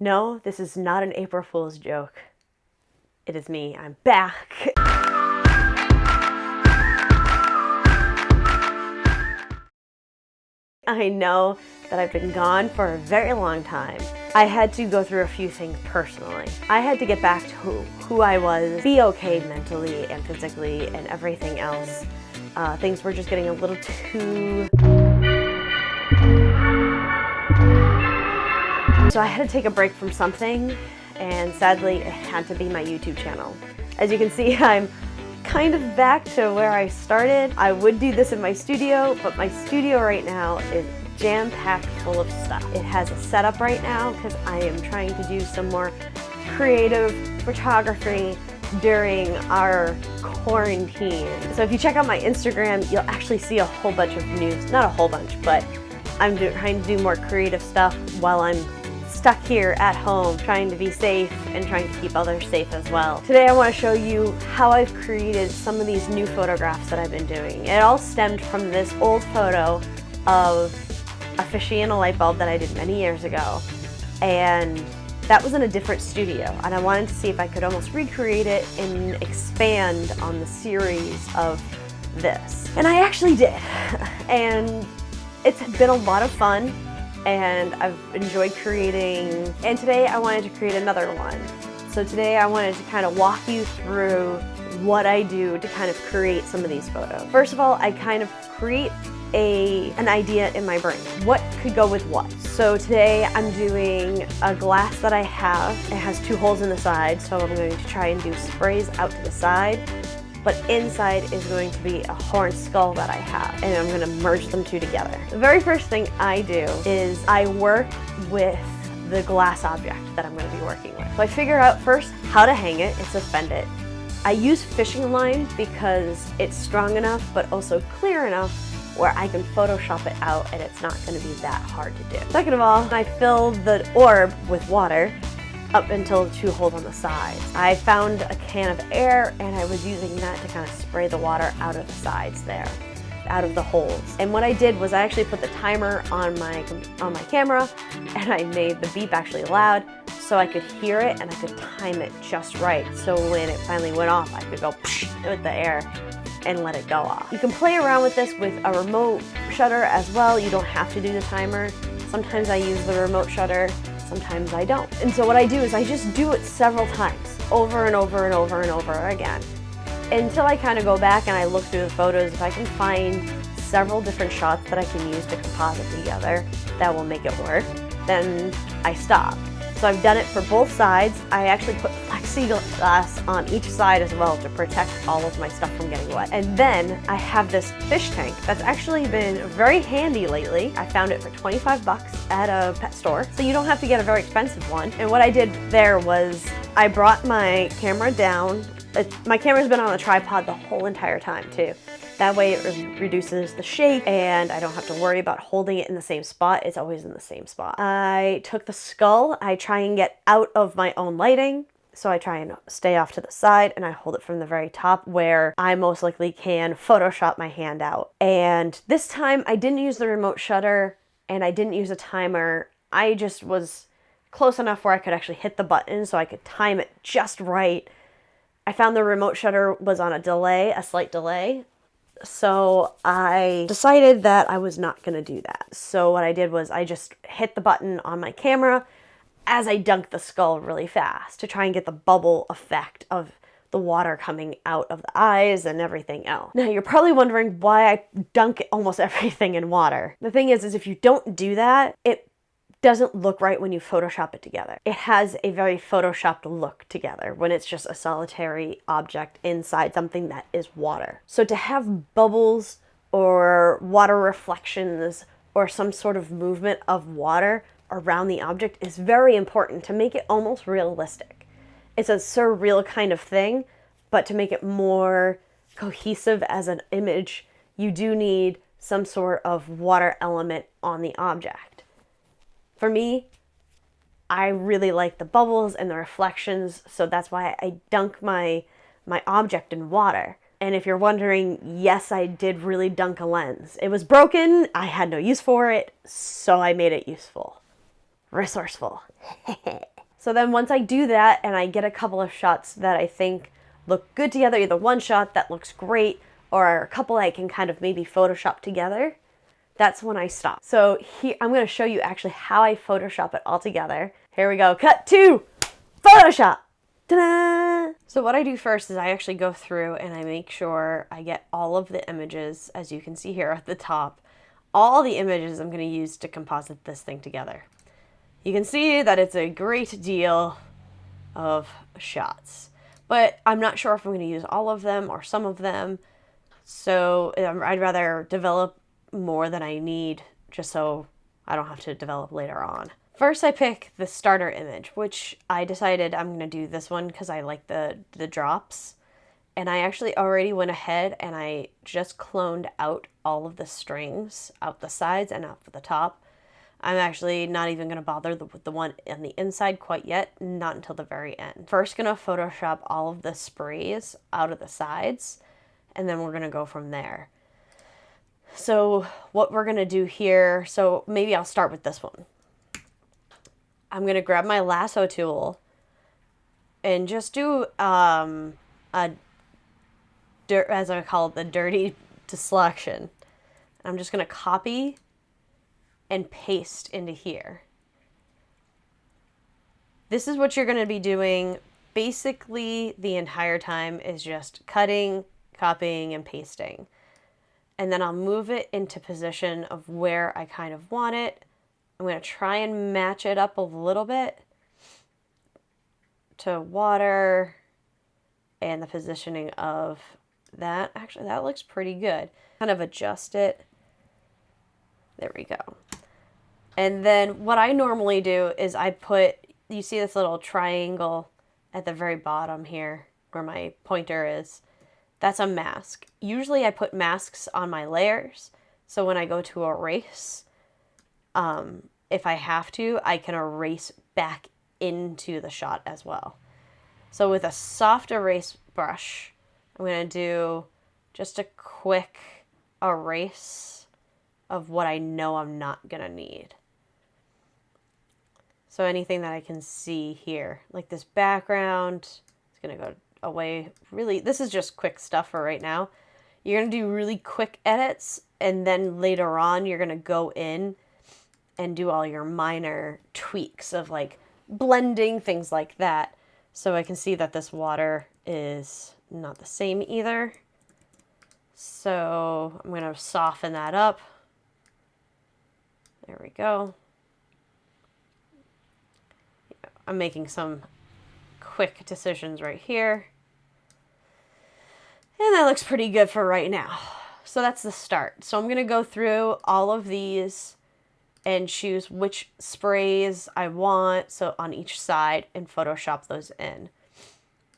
No, this is not an April Fool's joke. It is me. I'm back. I know that I've been gone for a very long time. I had to go through a few things personally. I had to get back to who I was, be okay mentally and physically and everything else. Things were just getting a little too... So I had to take a break from something, and sadly it had to be my YouTube channel. As you can see, I'm kind of back to where I started. I would do this in my studio, but my studio right now is jam-packed full of stuff. It has a setup right now because I am trying to do some more creative photography during our quarantine. So if you check out my Instagram, you'll actually see a whole bunch of news. Not a whole bunch, but I'm trying to do more creative stuff while I'm stuck here at home, trying to be safe and trying to keep others safe as well. Today I want to show you how I've created some of these new photographs that I've been doing. It all stemmed from this old photo of a fishy and a light bulb that I did many years ago, and that was in a different studio, and I wanted to see if I could almost recreate it and expand on the series of this. And I actually did, and it's been a lot of fun, and I've enjoyed creating, and today I wanted to create another one. So today I wanted to kind of walk you through what I do to kind of create some of these photos. First of all, I kind of create an idea in my brain. What could go with what? So today I'm doing a glass that I have. It has two holes in the side, so I'm going to try and do sprays out to the side. But inside is going to be a horn skull that I have, and I'm gonna merge them two together. The very first thing I do is I work with the glass object that I'm gonna be working with. So I figure out first how to hang it and suspend it. I use fishing line because it's strong enough, but also clear enough where I can Photoshop it out and it's not gonna be that hard to do. Second of all, I fill the orb with water up until the two holes on the sides. I found a can of air and I was using that to kind of spray the water out of the sides there, out of the holes. And what I did was I actually put the timer on my camera, and I made the beep actually loud so I could hear it and I could time it just right. So when it finally went off, I could go with the air and let it go off. You can play around with this with a remote shutter as well. You don't have to do the timer. Sometimes I use the remote shutter, sometimes I don't. And so what I do is I just do it several times, over and over and over and over again, until I kind of go back and I look through the photos. If I can find several different shots that I can use to composite together that will make it work, then I stop. So I've done it for both sides. I actually put plexiglass on each side as well to protect all of my stuff from getting wet. And then I have this fish tank that's actually been very handy lately. I found it for 25 bucks at a pet store, so you don't have to get a very expensive one. And what I did there was I brought my camera down. My camera's been on a tripod the whole entire time too. That way it reduces the shake and I don't have to worry about holding it in the same spot. It's always in the same spot. I took the skull. I try and get out of my own lighting. So I try and stay off to the side and I hold it from the very top where I most likely can Photoshop my hand out. And this time I didn't use the remote shutter and I didn't use a timer. I just was close enough where I could actually hit the button so I could time it just right. I found the remote shutter was on a delay, a slight delay. So I decided that I was not going to do that. So what I did was I just hit the button on my camera as I dunked the skull really fast to try and get the bubble effect of the water coming out of the eyes and everything else. Now you're probably wondering why I dunk almost everything in water. The thing is if you don't do that, it doesn't look right when you Photoshop it together. It has a very Photoshopped look together when it's just a solitary object inside something that is water. So to have bubbles or water reflections or some sort of movement of water around the object is very important to make it almost realistic. It's a surreal kind of thing, but to make it more cohesive as an image, you do need some sort of water element on the object. For me, I really like the bubbles and the reflections, so that's why I dunk my object in water. And if you're wondering, yes, I did really dunk a lens. It was broken, I had no use for it, so I made it useful. resourceful. So then once I do that and I get a couple of shots that I think look good together, either one shot that looks great or a couple I can kind of maybe Photoshop together, that's when I stop. So here, I'm going to show you actually how I Photoshop it all together. Here we go. Cut to Photoshop. Ta-da! So what I do first is I actually go through and I make sure I get all of the images, as you can see here at the top, all the images I'm going to use to composite this thing together. You can see that it's a great deal of shots, but I'm not sure if I'm going to use all of them or some of them. So I'd rather develop more than I need just so I don't have to develop later on. First, I pick the starter image, which I decided I'm going to do this one because I like the drops. And I actually already went ahead and I just cloned out all of the strings out the sides and out the top. I'm actually not even going to bother with the one on the inside quite yet, not until the very end. First, going to Photoshop all of the sprays out of the sides, and then we're going to go from there. So what we're going to do here, so maybe I'll start with this one. I'm going to grab my lasso tool and just do as I call it, the dirty selection. I'm just going to copy and paste into here. This is what you're going to be doing basically the entire time, is just cutting, copying, and pasting. And then I'll move it into position of where I kind of want it. I'm going to try and match it up a little bit to water and the positioning of that. Actually, that looks pretty good. Kind of adjust it. There we go. And then what I normally do is I put, you see this little triangle at the very bottom here where my pointer is. That's a mask. Usually I put masks on my layers, so when I go to erase, if I have to, I can erase back into the shot as well. So with a soft erase brush, I'm going to do just a quick erase of what I know I'm not going to need. So anything that I can see here, like this background, it's going to go away. Really, this is just quick stuff for right now. You're going to do really quick edits, and then later on you're going to go in and do all your minor tweaks of like blending, things like that. So I can see that this water is not the same either. So I'm going to soften that up. There we go. I'm making some quick decisions right here. And that looks pretty good for right now. So that's the start. So I'm going to go through all of these and choose which sprays I want, so on each side, and Photoshop those in.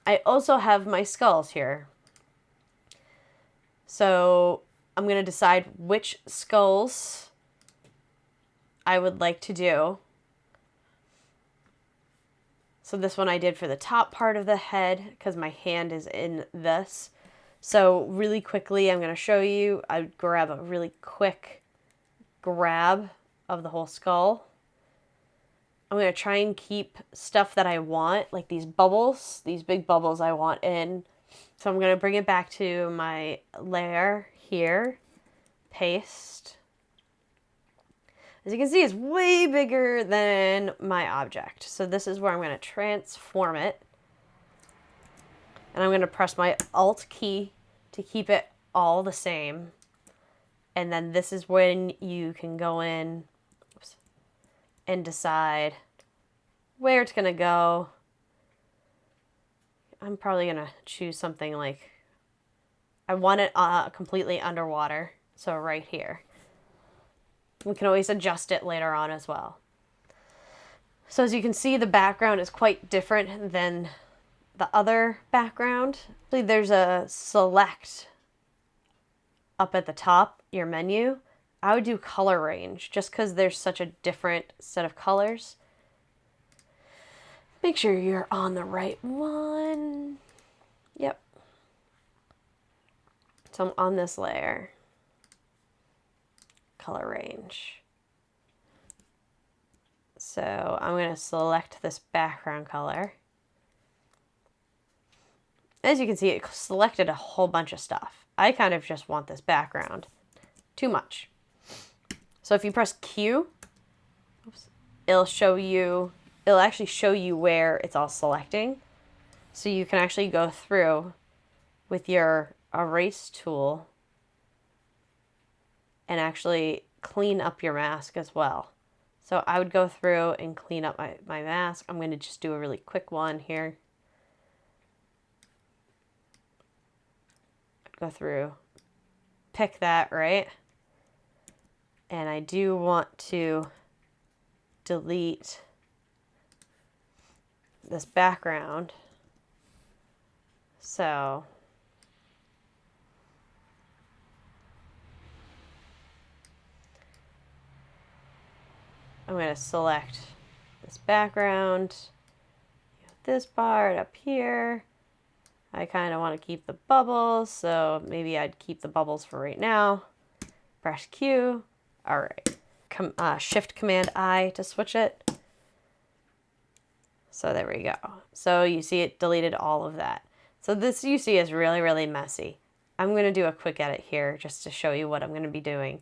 I also have my skulls here. So I'm going to decide which skulls I would like to do. So this one I did for the top part of the head because my hand is in this. So really quickly, I'm going to show you. I grab a really quick grab of the whole skull. I'm going to try and keep stuff that I want, like these bubbles, these big bubbles I want in. So I'm going to bring it back to my layer here, paste. As you can see, it's way bigger than my object. So this is where I'm going to transform it. And I'm going to press my Alt key to keep it all the same. And then this is when you can go in and decide where it's going to go. I'm probably going to choose something like, I want it completely underwater. So right here. We can always adjust it later on as well. So as you can see, the background is quite different than the other background. There's a select up at the top, your menu. I would do color range just because there's such a different set of colors. Make sure you're on the right one. Yep. So I'm on this layer. Color range. So I'm going to select this background color. As you can see, it selected a whole bunch of stuff. I kind of just want this background. Too much. So if you press Q, it'll actually show you where it's all selecting. So you can actually go through with your erase tool and actually clean up your mask as well. So I would go through and clean up my mask. I'm going to just do a really quick one here. Go through, pick that, right? And I do want to delete this background. So I'm going to select this background, this part up here. I kind of want to keep the bubbles, so maybe I'd keep the bubbles for right now. Press Q. All right. Shift Command I to switch it. So there we go. So you see it deleted all of that. So this you see is really, really messy. I'm going to do a quick edit here just to show you what I'm going to be doing.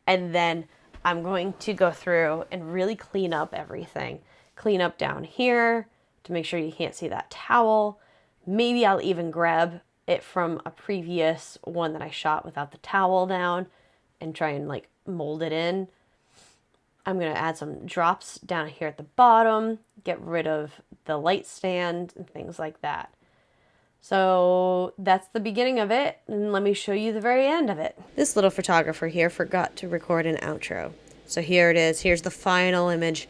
And then I'm going to go through and really clean up everything. Clean up down here to make sure you can't see that towel. Maybe I'll even grab it from a previous one that I shot without the towel down and try and like mold it in. I'm going to add some drops down here at the bottom, get rid of the light stand and things like that. So that's the beginning of it, and let me show you the very end of it. This little photographer here forgot to record an outro. So here it is. Here's the final image.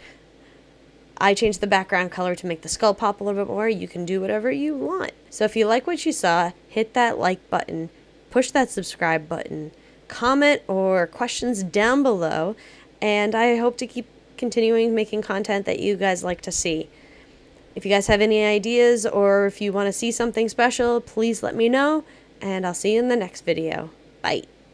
I changed the background color to make the skull pop a little bit more. You can do whatever you want. So if you like what you saw, hit that like button, push that subscribe button, comment or questions down below, and I hope to keep continuing making content that you guys like to see. If you guys have any ideas or if you want to see something special, please let me know, and I'll see you in the next video. Bye.